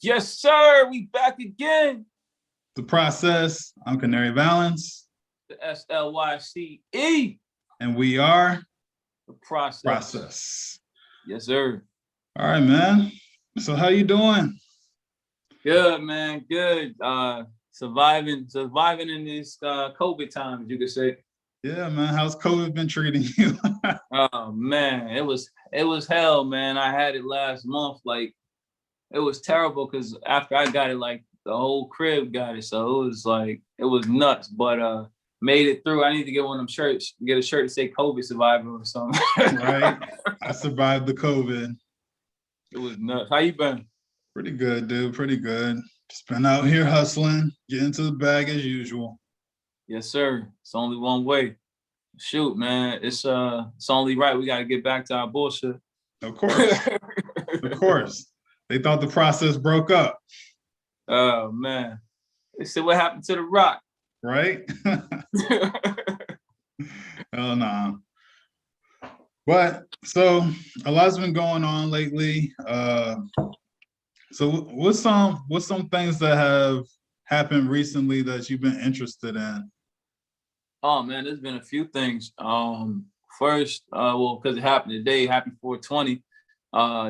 Yes, sir. We back again. The Process. I'm Canary Valance. The SLYCE. And we are The Process. Yes, sir. All right, man. So how you doing? Good, man. Good. Surviving in this COVID times, you could say. Yeah, man. How's COVID been treating you? Oh man, it was hell, man. I had it last month. Like, it was terrible because after I got it, like the whole crib got it. So it was nuts. But made it through. I need to get one of them shirts, get a shirt to say COVID survivor or something. Right. I survived the COVID. It was nuts. How you been? Pretty good, dude. Pretty good. Just been out here hustling, getting to the bag as usual. Yes, sir. It's only one way. Shoot, man. It's only right. We gotta get back to our bullshit. Of course. Of course. They thought the process broke up. Oh man. They said what happened to the rock? Right? Hell no. But so a lot's been going on lately. So what's some things that have happened recently that you've been interested in? Oh man, there's been a few things. First, well, because it happened today, happy 420.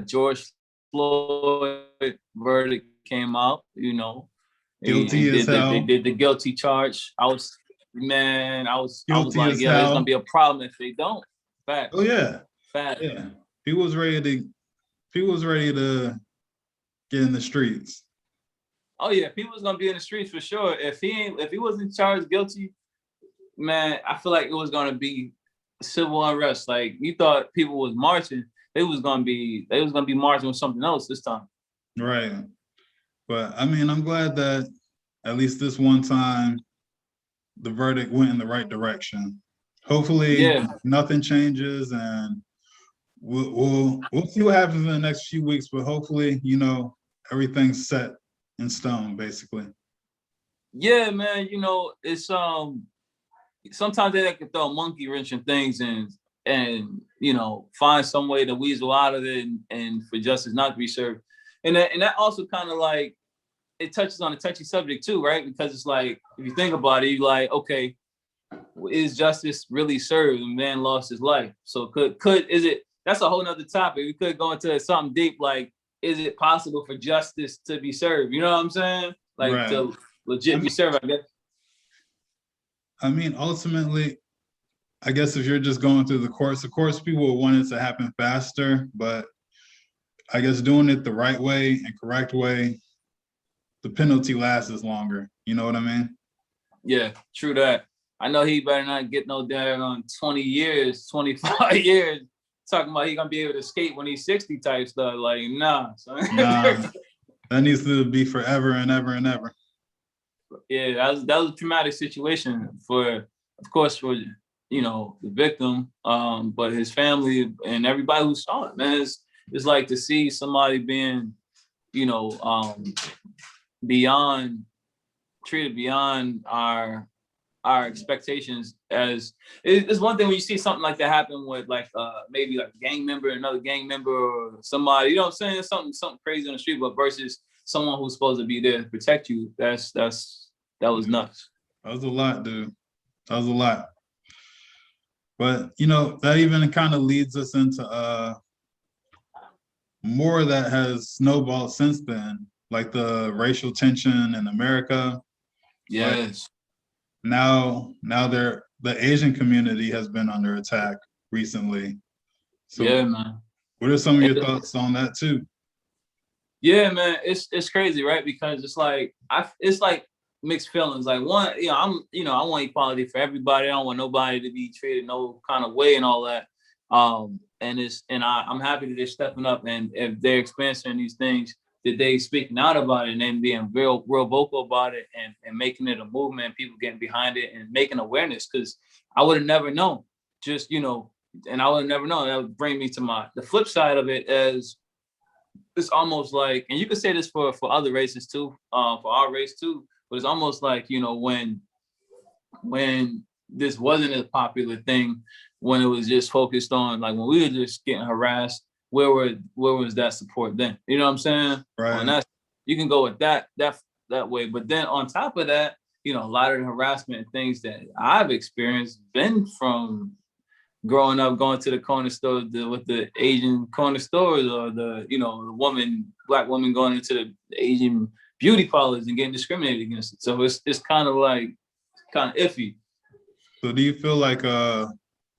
George Floyd verdict came out, Guilty as hell. They did the guilty charge. I was like, yeah, hell. there's gonna be a problem if they don't. Facts. Oh yeah. Facts. Yeah. He was ready to get in the streets. Oh yeah, people was gonna be in the streets for sure. If he wasn't charged guilty, man, I feel like it was gonna be civil unrest. Like, you thought people was marching, they was gonna be marching with something else this time. Right. But I mean, I'm glad that at least this one time the verdict went in the right direction. Hopefully nothing changes, and we'll see what happens in the next few weeks, but hopefully, everything's set in stone, basically. Yeah, man, it's sometimes they can throw a monkey wrench in things and find some way to weasel out of it and for justice not to be served. And that also kind of like, it touches on a touchy subject too, right? Because it's like, if you think about it, you're like, okay, is justice really served? The man lost his life. So that's a whole nother topic. We could go into something deep, like, is it possible for justice to be served? You know what I'm saying? Like, right. To legit be served, I guess. I mean, ultimately, I guess if you're just going through the courts, of course, people will want it to happen faster, but I guess doing it the right way and correct way, the penalty lasts longer. You know what I mean? Yeah, true that. I know he better not get no daggone 20 years, 25 years, talking about he gonna be able to skate when he's 60 type stuff. Like, nah. Nah, that needs to be forever and ever and ever. Yeah, that was a traumatic situation for the victim, but his family and everybody who saw it, man. It's like to see somebody being, treated beyond our expectations. As it's one thing when you see something like that happen with maybe like a gang member, another gang member, or somebody, you know what I'm saying, something crazy on the street, but versus someone who's supposed to be there to protect you, that was nuts. That was a lot, dude. That was a lot. But that even kind of leads us into more that has snowballed since then, like the racial tension in America. Yes. Like now the Asian community has been under attack recently. So yeah, man. What are some of your thoughts on that too? Yeah, man, it's crazy, right? Because it's like mixed feelings. Like, one, I want equality for everybody. I don't want nobody to be treated no kind of way and all that. I'm happy that they're stepping up, and if they're experiencing these things, that they speaking out about it and then being real vocal about it and making it a movement, people getting behind it and making awareness. Because I would have never known, and I would have never known. That would bring me to the flip side of it, as it's almost like, and you could say this for other races too, for our race too, but it's almost like, when this wasn't a popular thing, when it was just focused on, like, when we were just getting harassed, where was that support then? You know what I'm saying? Right. you can go with that way. But then on top of that, you know, a lot of the harassment and things that I've experienced been from growing up, going to the corner store with the Asian corner stores, or the, you know, the black woman going into the Asian beauty parlors and getting discriminated against. So it's kind of like kind of iffy. So do you feel like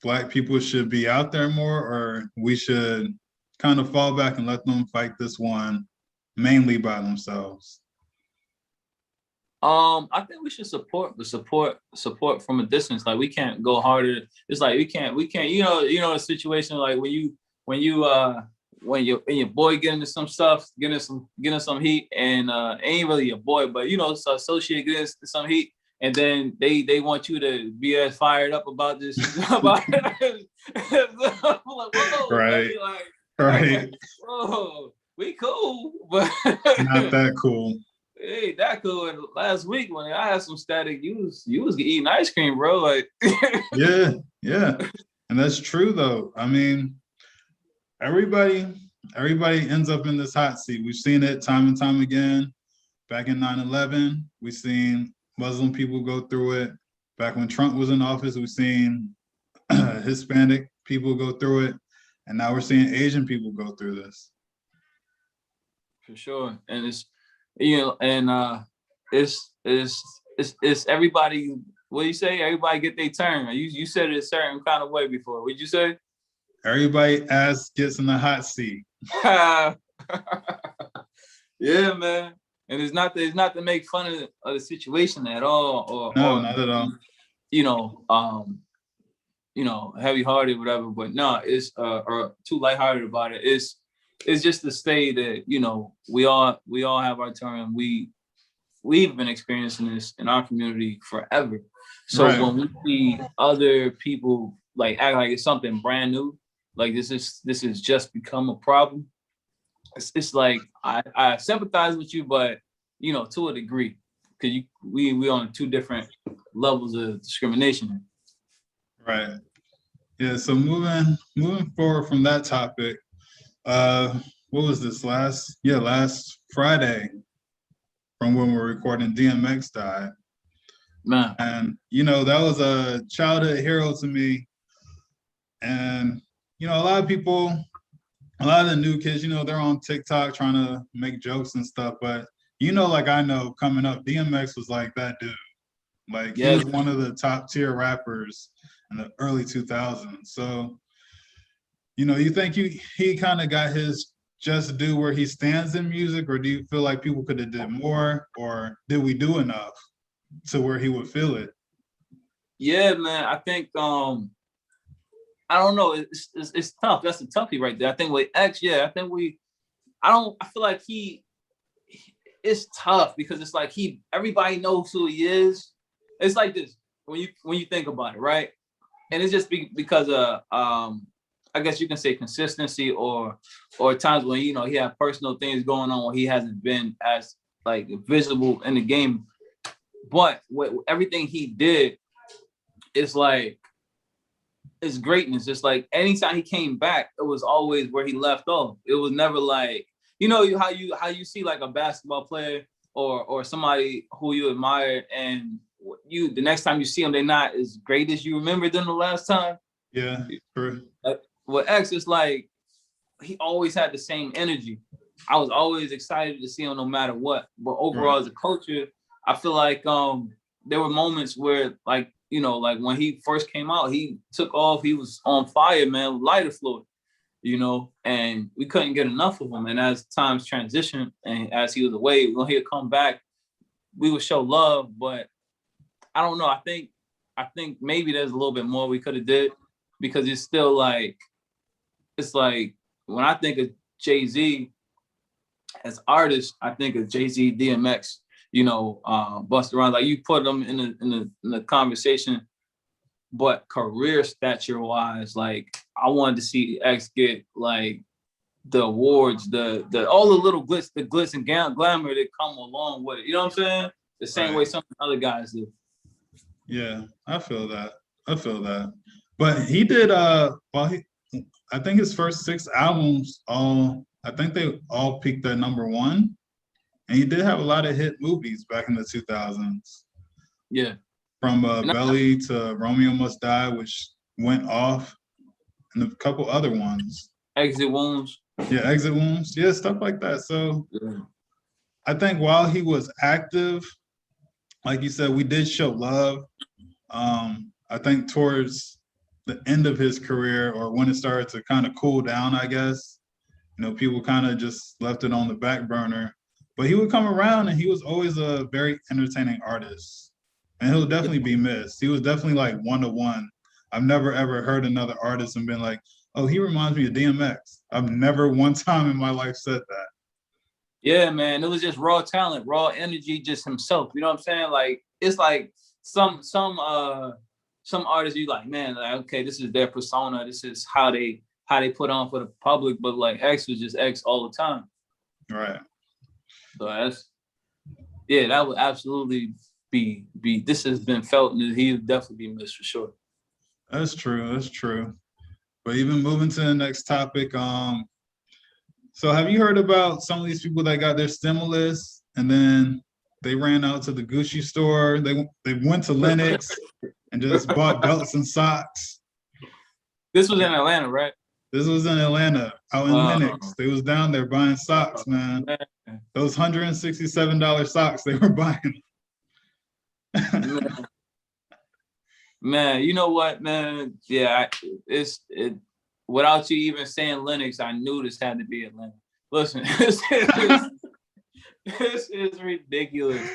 Black people should be out there more, or we should kind of fall back and let them fight this one mainly by themselves? I think we should support from a distance. Like we can't go harder. It's like we can't, you know, a situation like when your boy getting into some stuff, getting some heat, and ain't really your boy, but you know, so associate getting into some heat, and then they want you to be as fired up about this about Right. like, Right. whoa, we cool, but not that cool. Hey, that cool. And last week when I had some static, you was eating ice cream, bro. Like yeah, and that's true though. I mean, everybody ends up in this hot seat. We've seen it time and time again. Back in 9/11, we've seen Muslim people go through it. Back when Trump was in office, we've seen Hispanic people go through it, and now we're seeing Asian people go through this. For sure, and it's, you know, and it's everybody. What do you say? Everybody get their turn. You said it a certain kind of way before. What'd you say? Everybody ass gets in the hot seat. Yeah, man. And it's not to make fun of the situation at all, No, or not at all. You know, heavy-hearted, whatever. But no, it's or too lighthearted about it. It's just to say that, you know, we all have our turn. We've been experiencing this in our community forever. So right. When we see other people like act like it's something brand new, like this is just become a problem, it's like I sympathize with you, but you know, to a degree, because we on two different levels of discrimination. Right. Yeah. So moving forward from that topic. What was this last Friday from when we're recording, DMX died. Man. And you know, that was a childhood hero to me. And you know, a lot of the new kids, you know, they're on TikTok trying to make jokes and stuff, but you know, like I know coming up, DMX was like that dude. Like he was one of the top tier rappers in the early 2000s. So you know, you think he kind of got his just due where he stands in music, or do you feel like people could have did more, or did we do enough to where he would feel it? Yeah, man. I think I don't know. It's tough. That's a toughie right there. I think with X, I feel like it's tough because it's like everybody knows who he is. It's like this when you think about it, right? And it's just because of I guess you can say consistency, or times when, you know, he had personal things going on where he hasn't been as like visible in the game. But with everything he did, it's like it's greatness. It's like anytime he came back, it was always where he left off. It was never like, you know, how you see like a basketball player or somebody who you admire, and the next time you see them, they're not as great as you remember them the last time. Yeah, true. With X, it's like he always had the same energy. I was always excited to see him no matter what. But overall, as a culture, I feel like there were moments where, like, you know, like when he first came out, he took off. He was on fire, man, lighter fluid, you know, and we couldn't get enough of him. And as times transitioned and as he was away, when he'd come back, we would show love. But I don't know. I think maybe there's a little bit more we could have did, because it's still like, it's like when I think of Jay-Z as artist, I think of Jay-Z, DMX, you know, Busta Rhymes. Like you put them in the conversation, but career stature wise, like I wanted to see X get like the awards, the all the little glitz and glamour that come along with it. You know what I'm saying? The same way some other guys do. Yeah, I feel that. But he did I think his first 6 albums I think they all peaked at #1. And he did have a lot of hit movies back in the 2000s. Yeah. From Belly to Romeo Must Die, which went off, and a couple other ones. Exit Wounds. Yeah, Exit Wounds. Yeah, stuff like that. So yeah. I think while he was active, like you said, we did show love. I think towards the end of his career, or when it started to kind of cool down, I guess, people kind of just left it on the back burner. But he would come around, and he was always a very entertaining artist. And he'll definitely be missed. He was definitely like one-to-one. I've never ever heard another artist and been like, oh, he reminds me of DMX. I've never one time in my life said that. Yeah, man. It was just raw talent, raw energy, just himself. You know what I'm saying? Like, it's like some artists you like, man, like, okay, this is their persona. This is how they put on for the public. But like X was just X all the time. Right. So that would absolutely be this has been felt, and he would definitely be missed for sure. That's true. But even moving to the next topic, so have you heard about some of these people that got their stimulus and then they ran out to the Gucci store? They went to Lenox and just bought belts and socks. This was in Atlanta, right? This was in Atlanta, out in Lenox. They was down there buying socks, man. Those $167 socks they were buying. Man, you know what, man? Yeah, without you even saying Lenox, I knew this had to be Atlanta. Listen, this is ridiculous.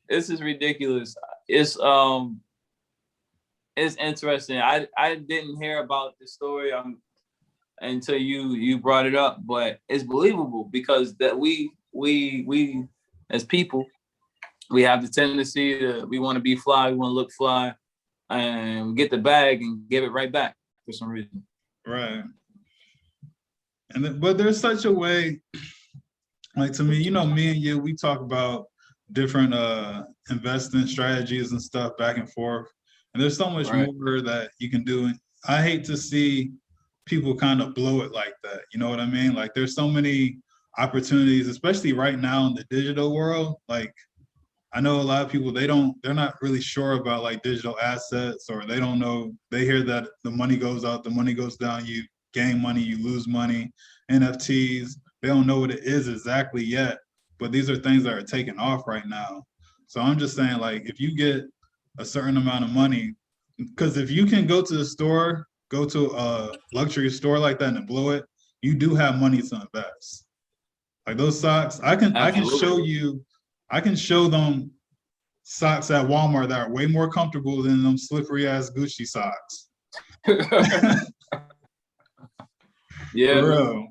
This is ridiculous. It's interesting. I didn't hear about the story until you brought it up, but it's believable because that we as people, we have the tendency we want to be fly, we want to look fly, and we get the bag and give it right back for some reason. Right. But there's such a way, like to me, me and you, we talk about different investing strategies and stuff back and forth. And there's so much more that you can do. And I hate to see people kind of blow it like that. You know what I mean? Like there's so many opportunities, especially right now in the digital world. Like I know a lot of people, they're not really sure about like digital assets, or they don't know, they hear that the money goes out, the money goes down, you gain money, you lose money, NFTs, they don't know what it is exactly yet, but these are things that are taking off right now. So I'm just saying, like, if you get a certain amount of money, because if you can go to the store, go to a luxury store like that and blow it, you do have money to invest. Like those socks, I can show them socks at Walmart that are way more comfortable than them slippery ass Gucci socks. Yeah. Bro.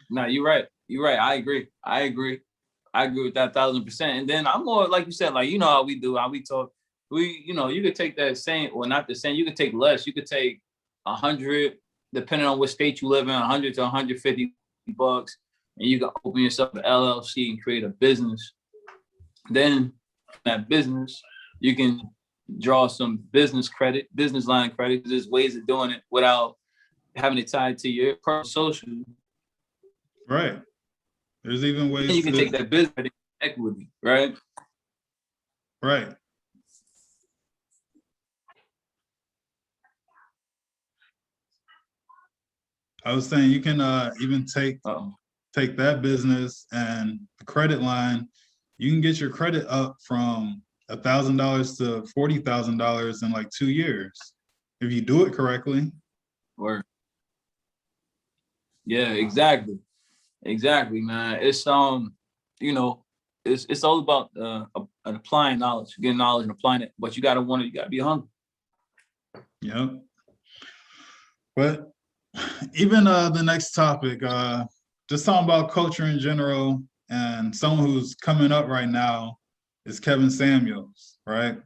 No, you're right. I agree with that 1,000%. And then I'm more like you said, like, how we do, how we talk. You could take that same, or not the same, you could take less. You could take 100, depending on what state you live in, 100 to 150 bucks. And you can open yourself an LLC and create a business. Then that business, you can draw some business line credit. There's ways of doing it without having it tied to your personal social. Right. There's even ways you can take that business equity, right? Right. I was saying you can even take that business and the credit line. You can get your credit up from $1,000 to $40,000 in like 2 years if you do it correctly. Word. Yeah, exactly, man. It's it's all about applying knowledge, getting knowledge and applying it. But you gotta want it. You gotta be hungry. Yep. But even the next topic, just talking about culture in general, and someone who's coming up right now is Kevin Samuels, right?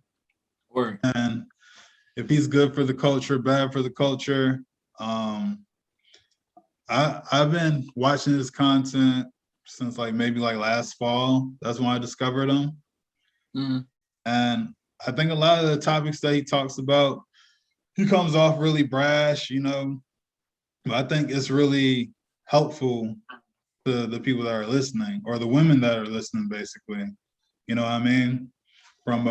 Word. And if he's good for the culture, bad for the culture. I've been watching his content since maybe last fall. That's when I discovered him. Mm-hmm. And I think a lot of the topics that he talks about, he comes off really brash, but I think it's really helpful the people that are listening, or the women that are listening, basically. You know what I mean? From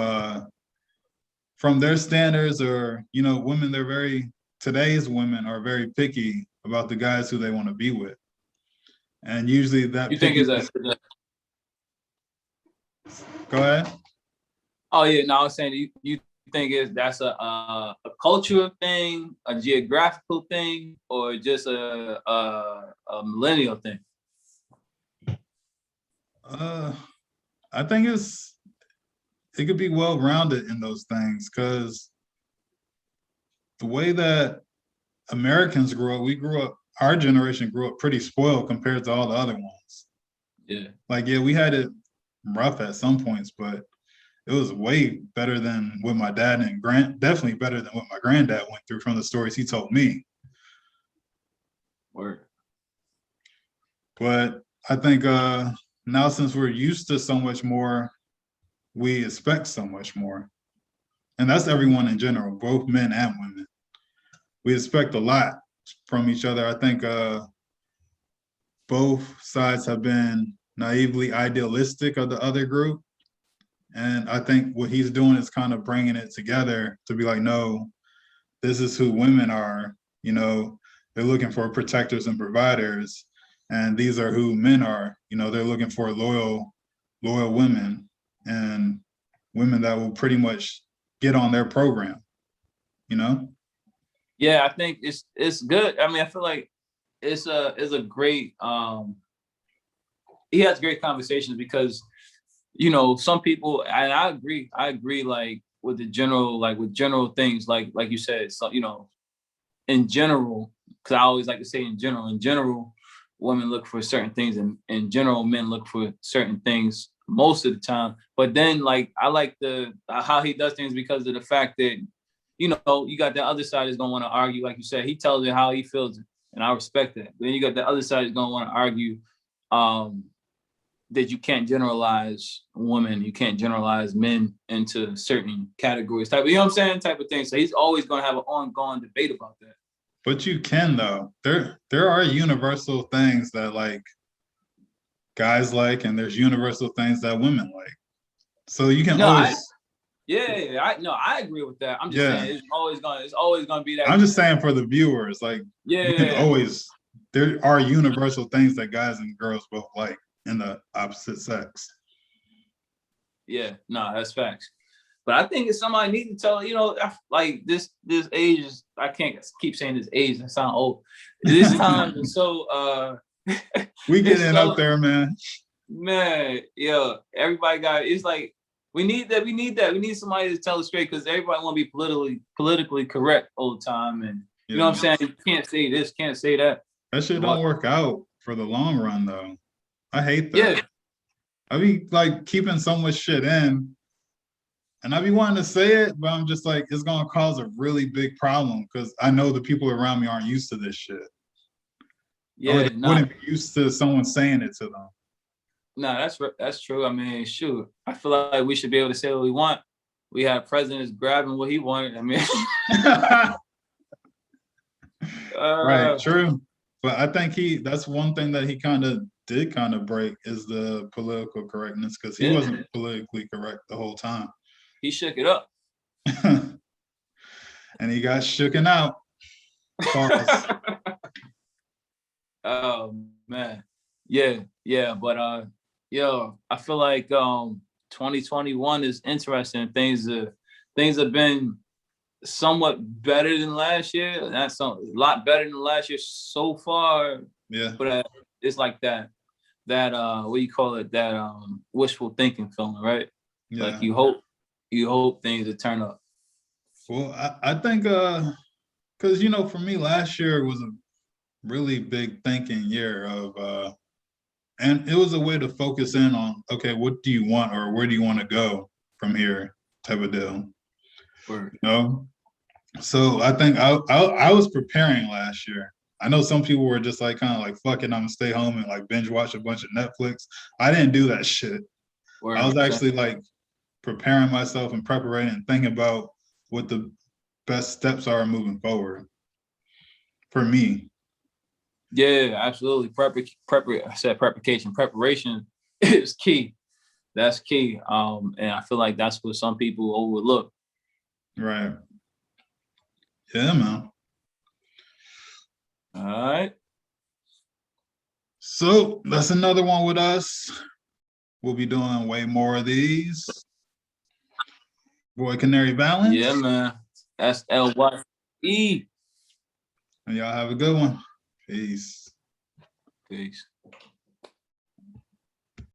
their standards, or women, today's women are very picky about the guys who they want to be with. And usually that You think is pickiness. Go ahead. Oh yeah, no, I was saying you think that's a cultural thing, a geographical thing, or just a millennial thing? I think it could be well rounded in those things, because the way that Americans grew up, our generation grew up pretty spoiled compared to all the other ones. Yeah. Like, yeah, we had it rough at some points, but it was way better than what my dad and definitely better than what my granddad went through from the stories he told me. Word. But I think now, since we're used to so much more, we expect so much more. And that's everyone in general, both men and women. We expect a lot from each other. I think both sides have been naively idealistic of the other group. And I think what he's doing is kind of bringing it together to be like, no, this is who women are. They're looking for protectors and providers. And these are who men are. They're looking for loyal women, and women that will pretty much get on their program. Yeah, I think it's good. I mean, I feel like it's a great he has great conversations, because some people, and I agree like with general things, like you said, so in general, because I always like to say in general women look for certain things, and in general men look for certain things most of the time. But then, like, I like how he does things, because of the fact that you got the other side is going to want to argue. Like you said, he tells it how he feels, and I respect that. But then you got the other side is going to want to argue that you can't generalize women, you can't generalize men into certain categories, type of, what I'm saying, type of thing. So he's always going to have an ongoing debate about that. But you can, though. There are universal things that like guys like, and there's universal things that women like. So you can always. I agree with that. I'm just saying it's always gonna be that. I'm just saying for the viewers, like, you can always, there are universal things that guys and girls both like in the opposite sex. Yeah, no, that's facts. But I think if somebody needs to tell, like this age is, I can't keep saying this age and sound old. This time is so we getting up there, man. Man, yeah, everybody it's like we need that. We need somebody to tell us straight, because everybody want to be politically correct all the time, and you know what I'm saying? You can't say this, can't say that. That shit don't work out for the long run, though. I hate that. Yeah. I be like keeping so much shit in, and I be wanting to say it, but I'm just like, it's gonna cause a really big problem, because I know the people around me aren't used to this shit. Yeah, or wouldn't be used to someone saying it to them. No, that's true. I mean, shoot, I feel like we should be able to say what we want. We have presidents grabbing what he wanted. I mean, right, true. But I think that's one thing that he kind of break, is the political correctness, because he wasn't politically correct the whole time. He shook it up. And he got shooken out. Oh man. Yeah. But I feel like 2021 is interesting. Things have been somewhat better than last year. That's a lot better than last year so far. Yeah. But it's like that what do you call it? That wishful thinking feeling, right? Yeah. Like you hope things will turn up. Well, I think because for me, last year was a really big thinking year of and it was a way to focus in on, okay, what do you want, or where do you want to go from here, type of deal. Word. So I think I was preparing last year. I know some people were just like kind of like, fuck it, I'm gonna stay home and like binge watch a bunch of Netflix. I didn't do that shit. Word. I was actually like preparing myself and preparing and thinking about what the best steps are moving forward for me. Yeah, absolutely. Preparation is key. That's key. And I feel like that's what some people overlook. Right. Yeah, man. All right. So that's another one with us. We'll be doing way more of these. Boy, Canary Balance. Yeah, man. That's Slyce. And y'all have a good one. Peace. Peace.